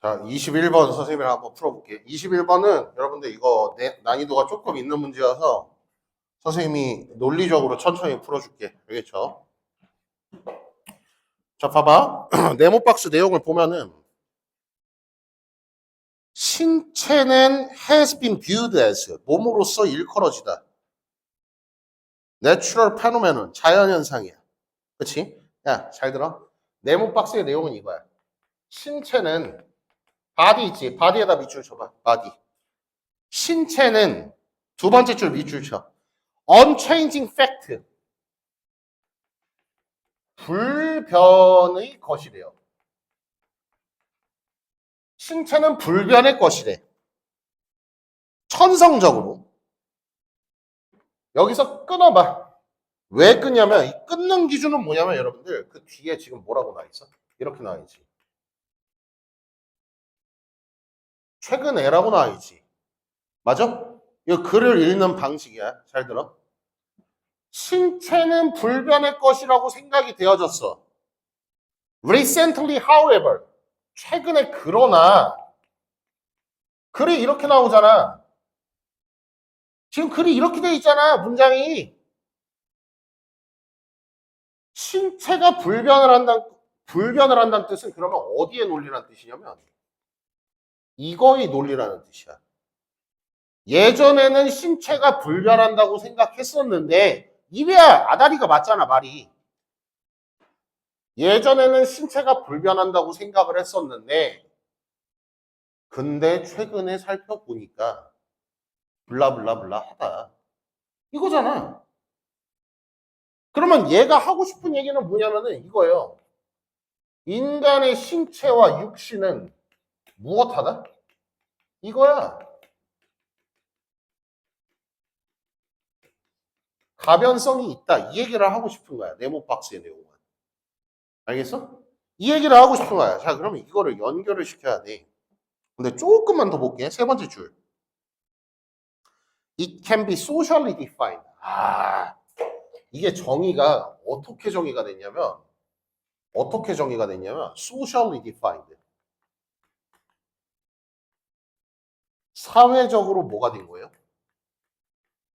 자, 21번 선생님이랑 한번 풀어볼게요. 21번은 여러분들 이거 난이도가 조금 있는 문제여서 선생님이 논리적으로 천천히 풀어줄게. 알겠죠? 자, 봐봐. 네모박스 내용을 보면은 신체는 has been viewed as 몸으로써 일컬어지다. Natural phenomenon 자연현상이야. 그치? 야, 잘 들어. 네모박스의 내용은 이거야. 신체는 바디 있지? 바디에다 밑줄 쳐봐. 바디. 신체는 두 번째 줄 밑줄 쳐. unchanging fact. 불변의 것이래요. 신체는 불변의 것이래. 천성적으로. 여기서 끊어봐. 왜 끊냐면 이 끊는 기준은 뭐냐면 여러분들 그 뒤에 지금 뭐라고 나와 있어? 이렇게 나와 있지. 최근에라고 나와 있지. 맞아? 이 글을 읽는 방식이야. 잘 들어. 신체는 불변의 것이라고 생각이 되어졌어. Recently, however. 최근에 그러나 글이 이렇게 나오잖아. 지금 글이 이렇게 돼 있잖아. 문장이. 신체가 불변을 한다는 뜻은 그러면 어디에 논리라는 뜻이냐면 이거의 논리라는 뜻이야. 예전에는 신체가 불변한다고 생각했었는데 이래야 아다리가 맞잖아 말이. 예전에는 신체가 불변한다고 생각을 했었는데 근데 최근에 살펴보니까 블라블라블라 하다. 이거잖아. 그러면 얘가 하고 싶은 얘기는 뭐냐면은 이거예요. 인간의 신체와 육신은 무엇하다? 이거야. 가변성이 있다. 이 얘기를 하고 싶은 거야. 네모박스의 내용은. 알겠어? 이 얘기를 하고 싶은 거야. 자, 그러면 이거를 연결을 시켜야 돼. 근데 조금만 더 볼게. 세 번째 줄. It can be socially defined. 이게 정의가 어떻게 정의가 됐냐면 socially defined. 사회적으로 뭐가 된 거예요?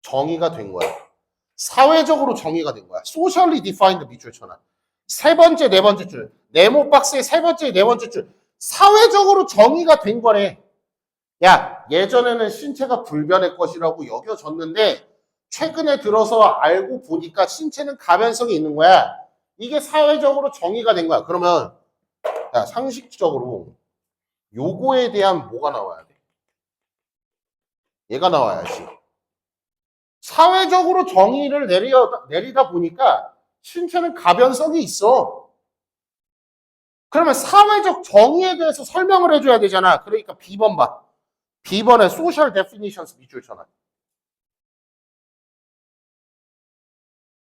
정의가 된 거야. 사회적으로 정의가 된 거야. socially defined 밑줄 쳐놔. 세 번째, 네 번째 줄. 네모박스의 세 번째, 네 번째 줄. 사회적으로 정의가 된 거래. 야, 예전에는 신체가 불변의 것이라고 여겨졌는데 최근에 들어서 알고 보니까 신체는 가변성이 있는 거야. 이게 사회적으로 정의가 된 거야. 그러면 야, 상식적으로 요거에 대한 뭐가 나와야 돼? 얘가 나와야지. 사회적으로 정의를 내리다 보니까 신체는 가변성이 있어. 그러면 사회적 정의에 대해서 설명을 해줘야 되잖아. 그러니까 B번 봐. B번에 social definitions 밑줄 쳐놔.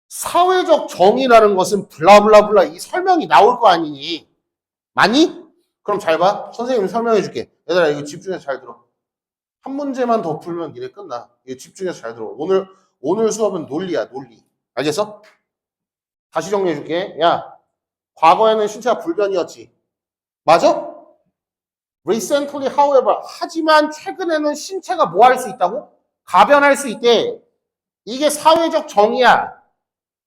사회적 정의라는 것은 블라블라블라 이 설명이 나올 거 아니니. 맞니? 그럼 잘 봐. 선생님이 설명해 줄게. 얘들아 이거 집중해서 잘 들어. 한 문제만 더 풀면 니네 끝나. 이거 집중해서 잘 들어. 오늘 수업은 논리야, 논리. 알겠어? 다시 정리해 줄게. 야, 과거에는 신체가 불변이었지. 맞아? Recently, however. 하지만 최근에는 신체가 뭐 할 수 있다고? 가변할 수 있대. 이게 사회적 정의야.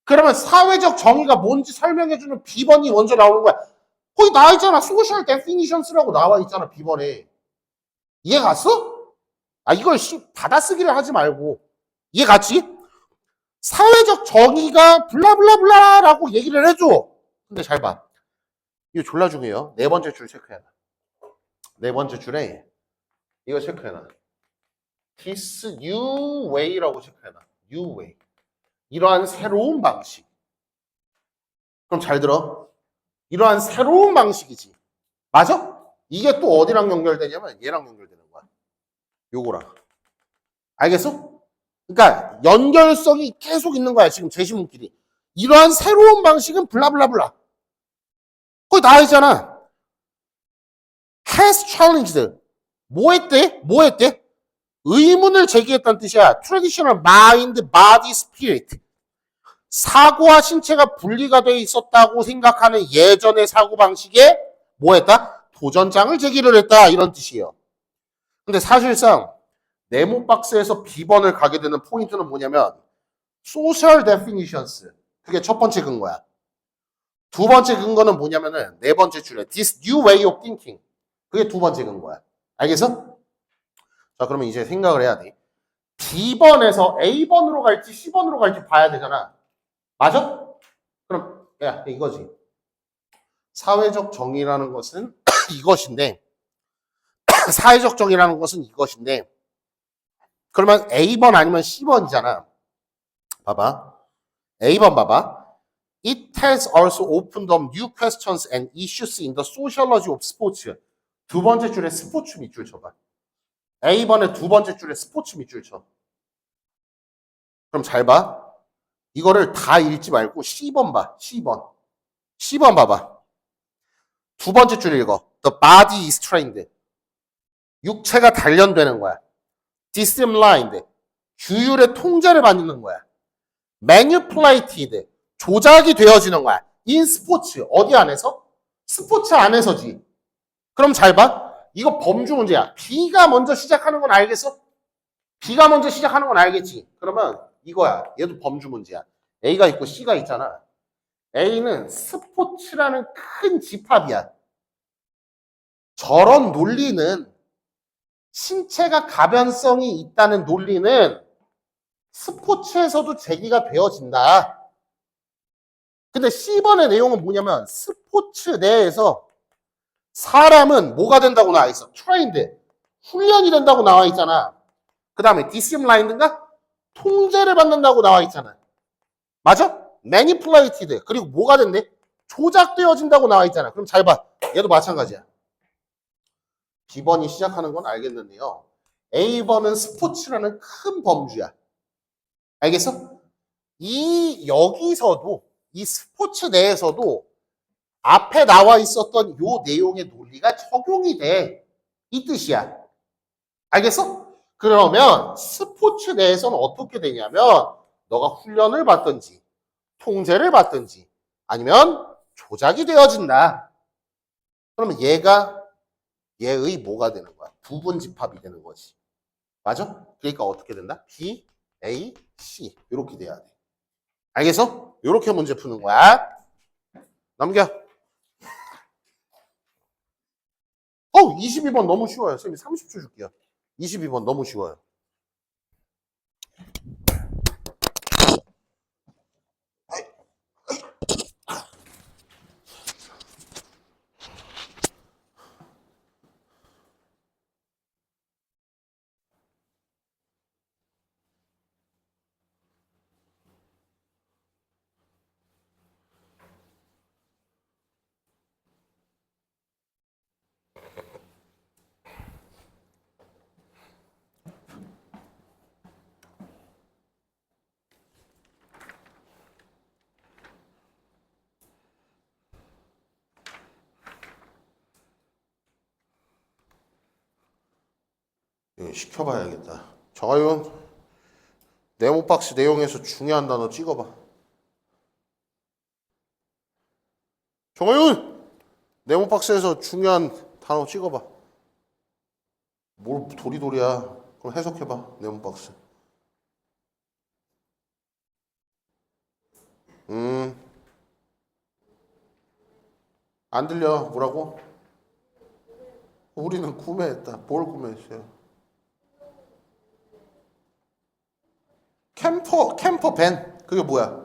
그러면 사회적 정의가 뭔지 설명해주는 B번이 먼저 나오는 거야. 거기 나와 있잖아. Social definitions라고 나와 있잖아. B번에. 이해 갔어? 이걸 받아쓰기를 하지 말고. 이해 갔지? 사회적 정의가 블라블라블라라고 얘기를 해줘. 근데 잘 봐. 이거 졸라 중요해요. 네 번째 줄 체크해놔. 네 번째 줄에 이거 체크해놔. This new way라고 체크해놔. new way. 이러한 새로운 방식. 그럼 잘 들어. 이러한 새로운 방식이지. 맞아? 이게 또 어디랑 연결되냐면 얘랑 연결되는 거야. 요거랑. 알겠어? 그러니까 연결성이 계속 있는 거야. 지금 제시문끼리. 이러한 새로운 방식은 블라블라블라. 거기 나와 있잖아. has challenged. 뭐 했대? 의문을 제기했다는 뜻이야. traditional mind, body, spirit. 사고와 신체가 분리가 돼 있었다고 생각하는 예전의 사고방식에 뭐 했다? 도전장을 제기를 했다 이런 뜻이에요. 근데 사실상 네모 박스에서 B번을 가게 되는 포인트는 뭐냐면 social definitions. 그게 첫 번째 근거야. 두 번째 근거는 뭐냐면은 네 번째 줄에 this new way of thinking. 그게 두 번째 근거야. 알겠어? 자, 그러면 이제 생각을 해야 돼. B번에서 A번으로 갈지 C번으로 갈지 봐야 되잖아. 맞아? 그럼 야, 이거지. 사회적 정의라는 것은 이것인데 사회적 정의라는 것은 이것인데 그러면 A번 아니면 C번이잖아. 봐봐. A번 봐봐. It has also opened up new questions and issues in the sociology of sports. 두 번째 줄에 스포츠 밑줄 쳐봐. A번의 두 번째 줄에 스포츠 밑줄 쳐. 그럼 잘 봐. 이거를 다 읽지 말고 C번 봐. C번. C번 봐봐. 두 번째 줄 읽어. The body is trained. 육체가 단련되는 거야. Disciplined. 규율의 통제를 받는 거야. Manipulated. 조작이 되어지는 거야. In 스포츠. 어디 안에서? 스포츠 안에서지. 그럼 잘 봐. 이거 범주 문제야. B가 먼저 시작하는 건 알겠어? B가 먼저 시작하는 건 알겠지? 그러면 이거야. 얘도 범주 문제야. A가 있고 C가 있잖아. A는 스포츠라는 큰 집합이야. 저런 논리는 신체가 가변성이 있다는 논리는 스포츠에서도 제기가 되어진다. 근데 C번의 내용은 뭐냐면 스포츠 내에서 사람은 뭐가 된다고 나와 있어? trained. 훈련이 된다고 나와 있잖아. 그 다음에 disciplined인가? 통제를 받는다고 나와 있잖아. 맞아? manipulated. 그리고 뭐가 된대? 조작되어진다고 나와 있잖아. 그럼 잘 봐. 얘도 마찬가지야. B번이 시작하는 건 알겠는데요. A번은 스포츠라는 큰 범주야. 알겠어? 여기서도 이 스포츠 내에서도 앞에 나와 있었던 요 내용의 논리가 적용이 돼. 이 뜻이야. 알겠어? 그러면 스포츠 내에서는 어떻게 되냐면 너가 훈련을 받든지 통제를 받든지 아니면 조작이 되어진다. 그러면 얘가 얘의 뭐가 되는 거야? 부분 집합이 되는 거지. 맞아? 그러니까 어떻게 된다? B, A, C 이렇게 돼야 돼. 알겠어? 이렇게 문제 푸는 거야. 넘겨. 22번 너무 쉬워요. 선생님 30초 줄게요. 22번 너무 쉬워요. 시켜봐야겠다. 정하윤 네모박스 내용에서 중요한 단어 찍어봐. 정하윤 네모박스에서 중요한 단어 찍어봐. 뭘 도리도리야. 그럼 해석해봐. 네모박스. 안 들려. 뭐라고? 우리는 구매했다. 뭘 구매했어요? 캠퍼밴. 그게 뭐야?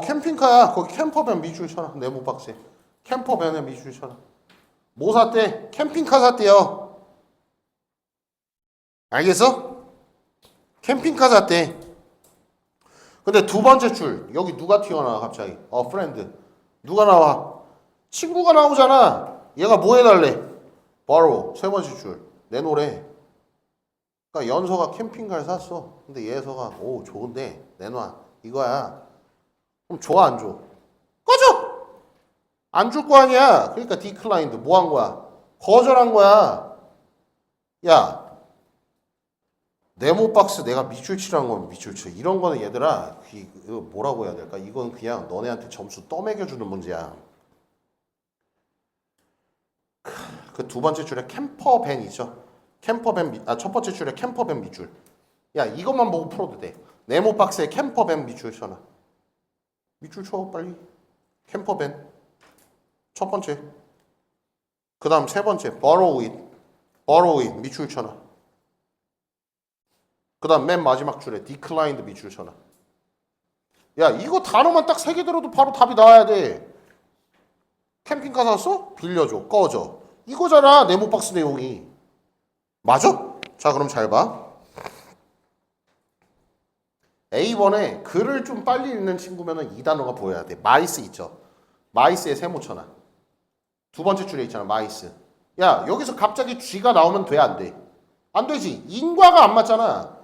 캠핑카야. 거기 캠퍼밴 밑줄 쳐놔. 네모박스에. 캠퍼밴에 밑줄 쳐놔. 뭐 샀대? 캠핑카 샀대요. 알겠어? 캠핑카 샀대. 근데 두 번째 줄. 여기 누가 튀어나와 갑자기? 프렌드. 누가 나와? 친구가 나오잖아. 얘가 뭐 해달래? borrow. 세 번째 줄. 내놓으래. 그러니까 연서가 캠핑카를 샀어. 근데 예서가 오 좋은데 내놔. 이거야. 그럼 줘 안 줘? 꺼져! 안 줄 거 아니야. 그러니까 declined. 뭐 한 거야? 거절한 거야. 야 네모박스 내가 밑줄 치라는 건 밑줄 쳐. 이런 거는 얘들아 이거 뭐라고 해야 될까? 이건 그냥 너네한테 점수 떠먹여주는 문제야. 그 두 번째 줄에 캠퍼밴이죠. 첫 번째 줄에 캠퍼밴 밑줄. 야, 이것만 보고 풀어도 돼. 네모 박스에 캠퍼밴 밑줄 쳐놔. 밑줄 쳐 빨리. 캠퍼밴. 첫 번째. 그 다음 세 번째. borrow it 밑줄 쳐놔. 그 다음 맨 마지막 줄에 declined 밑줄 쳐놔. 야, 이거 단어만 딱 세 개 들어도 바로 답이 나와야 돼. 캠핑카 샀어? 빌려줘. 꺼져. 이거잖아, 네모박스 내용이. 맞아? 자, 그럼 잘 봐. A번에 글을 좀 빨리 읽는 친구면은 이 단어가 보여야 돼. 마이스 있죠? 마이스에 세모 쳐놔. 두 번째 줄에 있잖아, 마이스. 야, 여기서 갑자기 G가 나오면 돼, 안 돼? 안 되지. 인과가 안 맞잖아.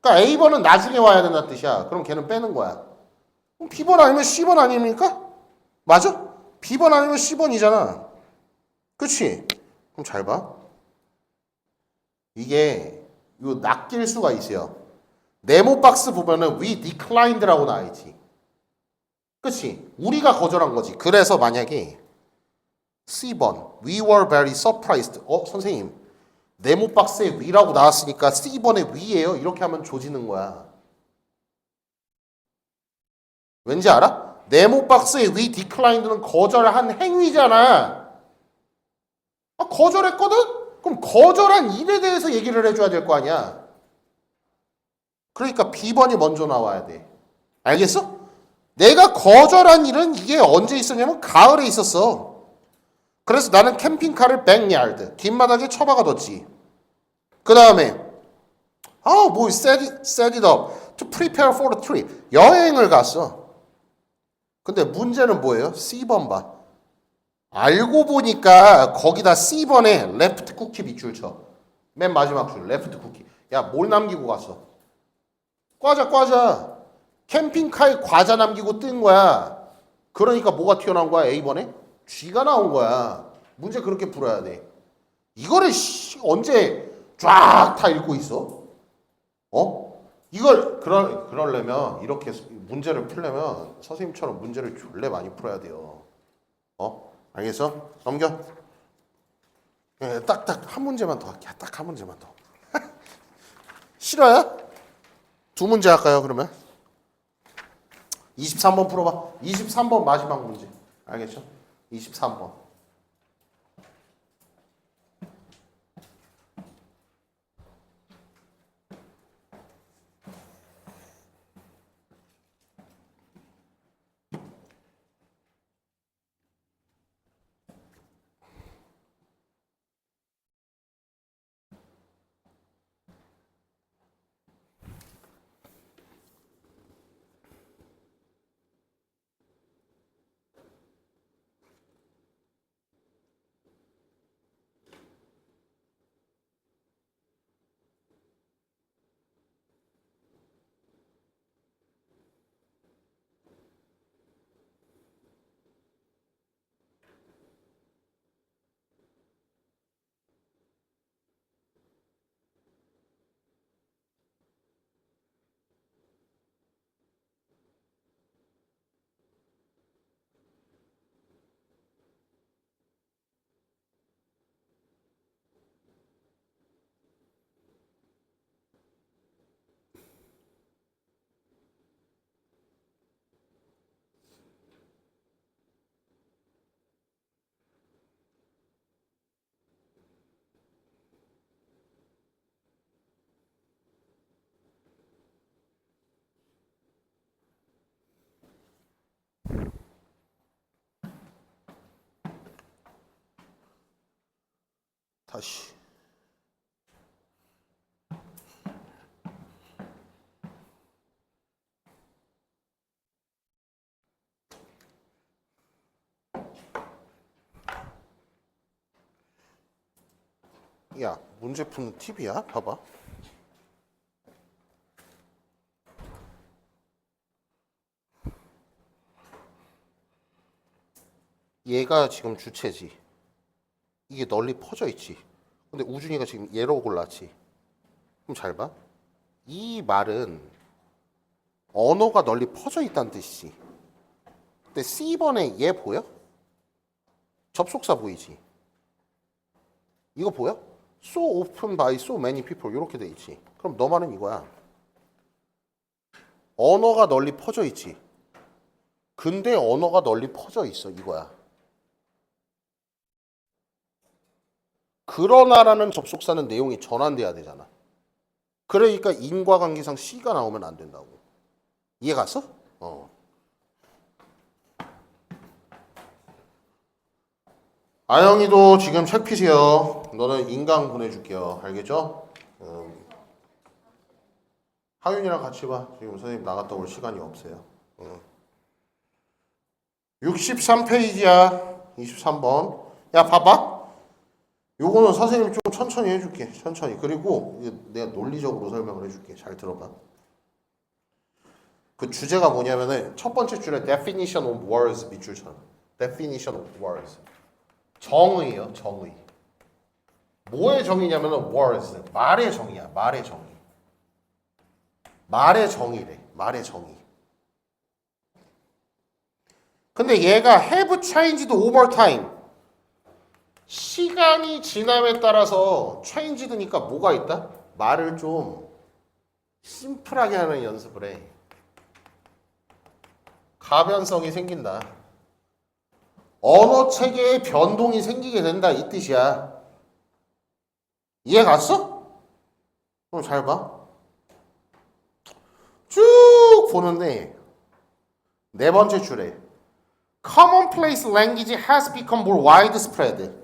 그러니까 A번은 나중에 와야 된다는 뜻이야. 그럼 걔는 빼는 거야. 그럼 B번 아니면 C번 아닙니까? 맞아? B번 아니면 C번이잖아. 그치? 그럼 잘 봐. 이게 요 낚일 수가 있어요. 네모 박스 보면은 we declined라고 나와있지. 그치? 우리가 거절한 거지. 그래서 만약에 C번 we were very surprised. 선생님 네모 박스에 we라고 나왔으니까 C번에 we예요. 이렇게 하면 조지는 거야. 왠지 알아? 네모 박스에 we declined는 거절한 행위잖아. 거절했거든? 그럼 거절한 일에 대해서 얘기를 해줘야 될 거 아니야. 그러니까 B번이 먼저 나와야 돼. 알겠어? 내가 거절한 일은 이게 언제 있었냐면 가을에 있었어. 그래서 나는 캠핑카를 백야드, 뒷마당에 처박아뒀지. 그 다음에 set it up to prepare for a trip. 여행을 갔어. 근데 문제는 뭐예요? C번 봐. 알고 보니까 거기다 C번에 레프트 쿠키 밑줄 쳐. 맨 마지막 줄 레프트 쿠키. 야, 뭘 남기고 갔어? 과자. 캠핑카에 과자 남기고 뜬 거야. 그러니까 뭐가 튀어나온 거야? A번에? G가 나온 거야. 문제 그렇게 풀어야 돼. 이거를 언제 쫙 다 읽고 있어? 이걸 그러려면 이렇게 문제를 풀려면 선생님처럼 문제를 졸래 많이 풀어야 돼요. 알겠어? 넘겨. 딱 한 문제만 더 할게. 딱 한 문제만 더. 싫어요? 두 문제 할까요, 그러면? 23번 풀어봐. 23번 마지막 문제. 알겠죠? 23번. 다시. 야, 문제 푸는 팁이야. 봐봐. 얘가 지금 주체지. 이게 널리 퍼져 있지. 근데 우준이가 지금 얘로 골랐지. 그럼 잘 봐. 이 말은 언어가 널리 퍼져 있다는 뜻이지. 근데 C번에 얘 보여? 접속사 보이지? 이거 보여? So open by so many people 이렇게 돼 있지. 그럼 너 말은 이거야. 언어가 널리 퍼져 있지. 근데 언어가 널리 퍼져 있어 이거야. 그러나라는 접속사는 내용이 전환돼야 되잖아. 그러니까 인과관계상 C가 나오면 안 된다고. 이해 갔어? 아영이도 지금 책 피세요. 너는 인강 보내줄게요. 알겠죠? 하윤이랑 같이 봐. 지금 선생님 나갔다 올 시간이 없어요. 63페이지야. 23번. 야 봐봐. 요거는 선생님 좀 천천히 해줄게. 천천히. 그리고 내가 논리적으로 설명을 해줄게. 잘 들어봐. 그 주제가 뭐냐면은 첫 번째 줄에 definition of words 밑줄처럼. definition of words. 정의요. 정의. 뭐의 정의냐면은 words. 말의 정의야. 말의 정의. 말의 정의래. 말의 정의. 근데 얘가 have changed over time. 시간이 지남에 따라서 changed니까 뭐가 있다? 말을 좀 심플하게 하는 연습을 해. 가변성이 생긴다. 언어 체계에 변동이 생기게 된다 이 뜻이야. 이해 갔어? 그럼 잘 봐. 쭉 보는데 네 번째 줄에 commonplace language has become more widespread.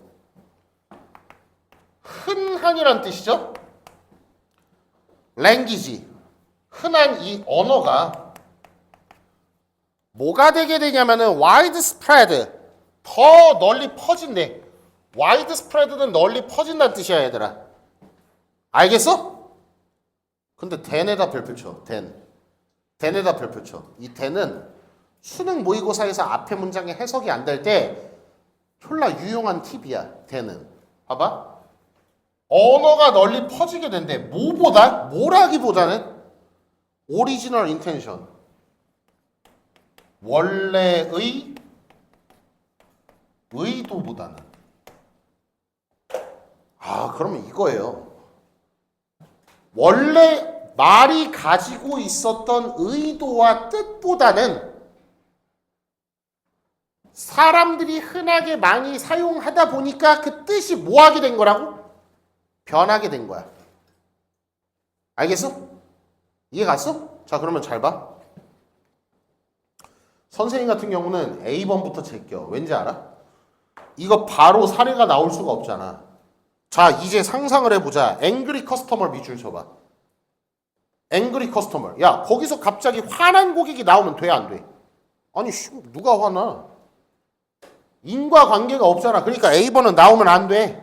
흔한이란 뜻이죠. language, 흔한 이 언어가 뭐가 되게 되냐면은 widespread, 더 널리 퍼진대. widespread는 널리 퍼진다는 뜻이야 얘들아. 알겠어? 근데 then에다 별표 쳐. then에다 별표 쳐. 이 then은 수능 모의고사에서 앞에 문장에 해석이 안 될 때 졸라 유용한 팁이야. then은. 봐봐. 언어가 널리 퍼지게 된대. 뭐보다? 뭐라기보다는 original intention. 원래의 의도보다는. 그러면 이거예요. 원래 말이 가지고 있었던 의도와 뜻보다는 사람들이 흔하게 많이 사용하다 보니까 그 뜻이 뭐하게 된 거라고? 변하게 된 거야. 알겠어? 이해 갔어? 자, 그러면 잘 봐. 선생님 같은 경우는 A번부터 제껴. 왠지 알아? 이거 바로 사례가 나올 수가 없잖아. 자, 이제 상상을 해보자. angry customer 밑줄 쳐봐. angry customer. 야, 거기서 갑자기 화난 고객이 나오면 돼, 안 돼? 아니, 누가 화나? 인과관계가 없잖아. 그러니까 A번은 나오면 안 돼.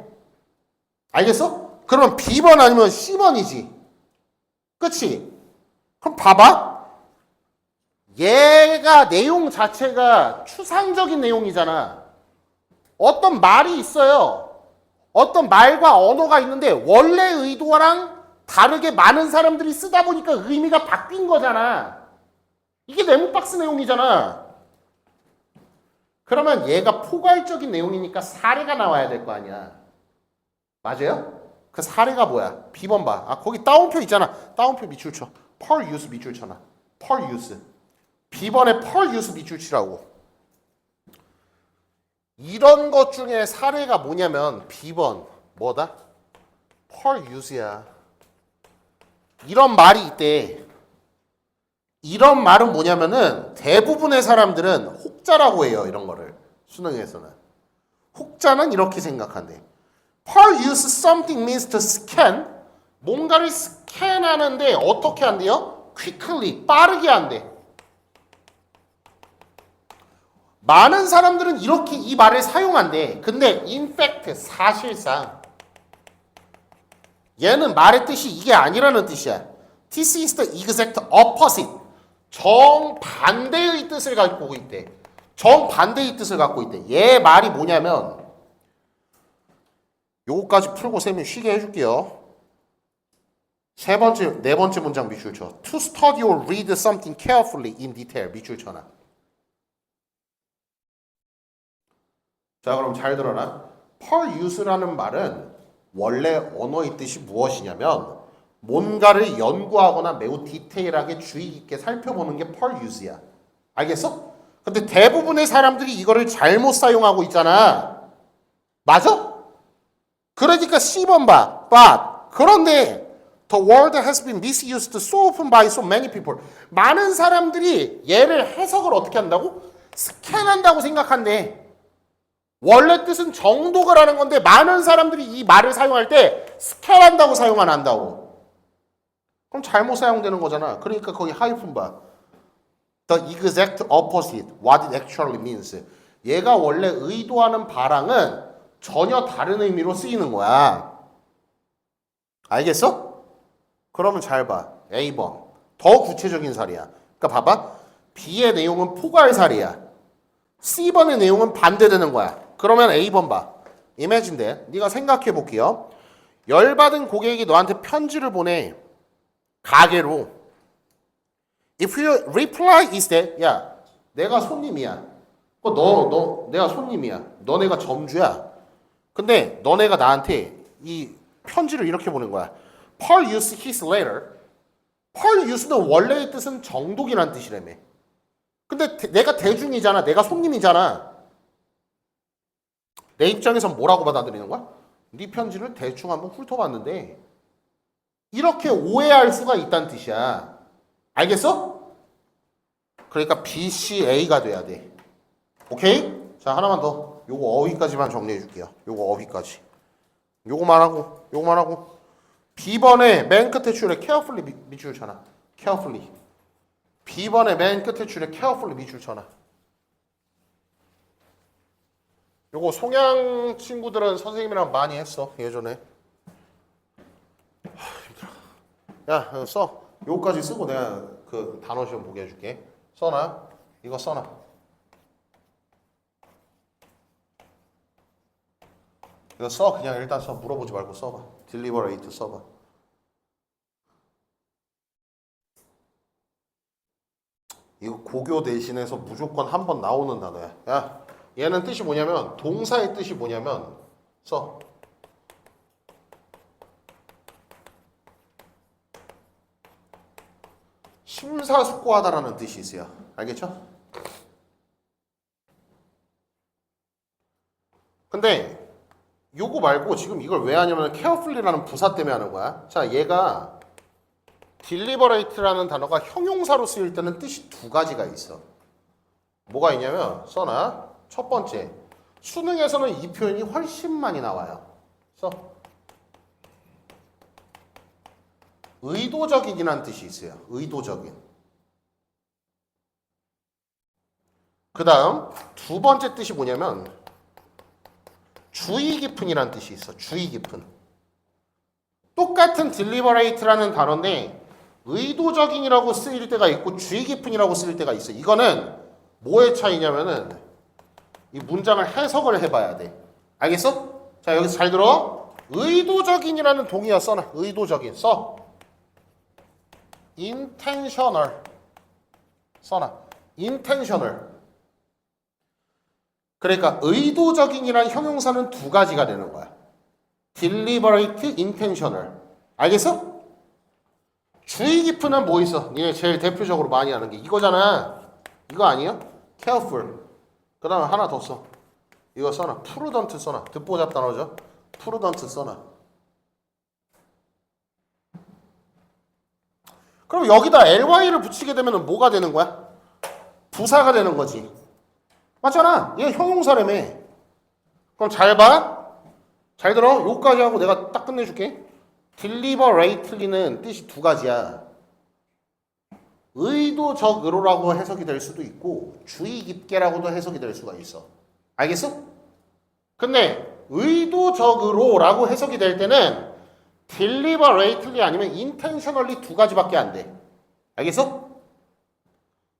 알겠어? 그러면 B번 아니면 C번이지. 그치? 그럼 봐봐. 얘가 내용 자체가 추상적인 내용이잖아. 어떤 말이 있어요. 어떤 말과 언어가 있는데 원래 의도랑 다르게 많은 사람들이 쓰다 보니까 의미가 바뀐 거잖아. 이게 네모박스 내용이잖아. 그러면 얘가 포괄적인 내용이니까 사례가 나와야 될 거 아니야. 맞아요? 그 사례가 뭐야? B번 봐. 거기 따옴표 있잖아. 따옴표 밑줄 쳐. per use 밑줄 쳐놔. per use. B번에 per use 밑줄 치라고. 이런 것 중에 사례가 뭐냐면 B번 뭐다? per use야. 이런 말이 있대. 이런 말은 뭐냐면은 대부분의 사람들은 혹자라고 해요. 이런 거를 수능에서는. 혹자는 이렇게 생각한대. per use something means to scan. 뭔가를 스캔하는데 어떻게 한대요? quickly, 빠르게 한대. 많은 사람들은 이렇게 이 말을 사용한대. 근데 in fact, 사실상 얘는 말의 뜻이 이게 아니라는 뜻이야. This is the exact opposite. 정반대의 뜻을 갖고 있대. 정반대의 뜻을 갖고 있대. 얘 말이 뭐냐면 요거까지 풀고 쌤이 쉬게 해줄게요. 네 번째 문장 밑줄 쳐. To study or read something carefully in detail 밑줄 쳐놔. 자, 그럼 잘 들어라. per use라는 말은 원래 언어의 뜻이 무엇이냐면 뭔가를 연구하거나 매우 디테일하게 주의 깊게 살펴보는 게 per use야. 알겠어? 근데 대부분의 사람들이 이거를 잘못 사용하고 있잖아. 맞아? 그러니까 C번 봐. But 그런데 the word has been misused so often by so many people. 많은 사람들이 얘를 해석을 어떻게 한다고? 스캔한다고 생각한대. 원래 뜻은 정독을 하는 건데 많은 사람들이 이 말을 사용할 때 스캔한다고 사용 안 한다고. 그럼 잘못 사용되는 거잖아. 그러니까 거기 하이픈 봐. The exact opposite, what it actually means. 얘가 원래 의도하는 바랑은 전혀 다른 의미로 쓰이는 거야. 알겠어? 그러면 잘 봐. A번. 더 구체적인 사례야. 그러니까 봐봐. B의 내용은 포괄 사례야. C번의 내용은 반대되는 거야. 그러면 A번 봐. Imagine that. 네가 생각해 볼게요. 열받은 고객이 너한테 편지를 보내. 가게로. If your reply is that, 야, 내가 손님이야. 내가 손님이야. 너네가 점주야. 근데 너네가 나한테 이 편지를 이렇게 보낸 거야. Per use his letter. Per use는 원래의 뜻은 정독이란 뜻이라며. 근데 내가 대중이잖아. 내가 손님이잖아. 내 입장에선 뭐라고 받아들이는 거야? 네 편지를 대충 한번 훑어봤는데 이렇게 오해할 수가 있다는 뜻이야. 알겠어? 그러니까 B, C, A가 돼야 돼. 오케이? 자, 하나만 더. 요거 어휘까지만 정리해 줄게요. 요거 어휘까지. 요거만 하고. B번에 맨 끝에 줄에 carefully 밑줄 쳐놔. carefully. B번에 맨 끝에 줄에 carefully 밑줄 쳐놔. 요거 송양 친구들은 선생님이랑 많이 했어. 예전에. 야, 써. 요거까지 쓰고 내가 그 단어 시험 보게 해줄게. 써놔. 이거 써놔. 이거 써. 그냥 일단 써. 물어보지 말고 써봐. deliberate 써봐. 이거 고교 대신해서 무조건 한 번 나오는 단어야. 야, 얘는 뜻이 뭐냐면 동사의 뜻이 뭐냐면 써. 심사숙고하다라는 뜻이 있어요. 알겠죠? 근데 요거 말고 지금 이걸 왜 하냐면 carefully라는 부사 때문에 하는 거야. 자, 얘가 deliberate라는 단어가 형용사로 쓰일 때는 뜻이 두 가지가 있어. 뭐가 있냐면 써놔. 첫 번째, 수능에서는 이 표현이 훨씬 많이 나와요. 써. 의도적인이라는 뜻이 있어요. 의도적인. 그 다음 두 번째 뜻이 뭐냐면 주의 깊은이라는 뜻이 있어. 주의 깊은. 똑같은 deliberate라는 단어인데 의도적인이라고 쓰일 때가 있고 주의 깊은이라고 쓰일 때가 있어. 이거는 뭐의 차이냐면은 이 문장을 해석을 해봐야 돼. 알겠어? 자, 여기서 잘 들어. 의도적인이라는 동의어 써놔. 의도적인 써. intentional 써놔. intentional. 그러니까 의도적인이라는 형용사는 두 가지가 되는 거야. deliberate, intentional. 알겠어? 주의 깊은은 뭐 있어? 니네 제일 대표적으로 많이 하는 게 이거잖아. 이거 아니야? careful. 그 다음에 하나 더 써. 이거 써놔. prudent 써놔. 듣보잡 단어죠. prudent 써놔. 그럼 여기다 ly를 붙이게 되면 뭐가 되는 거야? 부사가 되는 거지. 맞잖아. 얘 형용사라며. 그럼 잘 봐. 잘 들어. 요까지 하고 내가 딱 끝내줄게. deliberately는 뜻이 두 가지야. 의도적으로라고 해석이 될 수도 있고 주의 깊게라고도 해석이 될 수가 있어. 알겠어? 근데 의도적으로라고 해석이 될 때는 deliberately 아니면 intentionally 두 가지밖에 안 돼. 알겠어?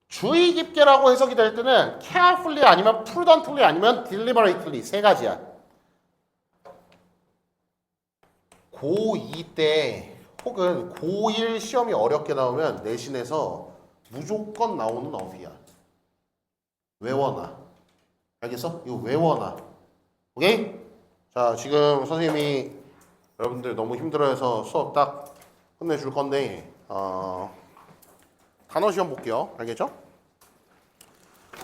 주의 깊게라고 해석이 될 때는 carefully 아니면 prudently 아니면 deliberately 세 가지야. 고2 때 혹은 고1 시험이 어렵게 나오면 내신에서 무조건 나오는 어휘야. 외워놔. 알겠어? 이거 외워놔. 오케이? 자, 지금 선생님이 여러분들 너무 힘들어해서 수업 딱 끝내줄 건데 단어 시험 볼게요. 알겠죠?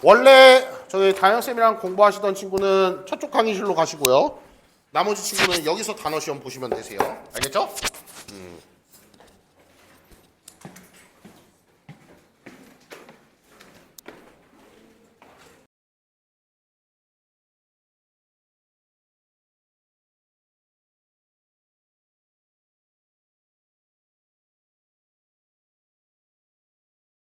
원래 저희 다영쌤이랑 공부하시던 친구는 저쪽 강의실로 가시고요. 나머지 친구는 여기서 단어 시험 보시면 되세요. 알겠죠?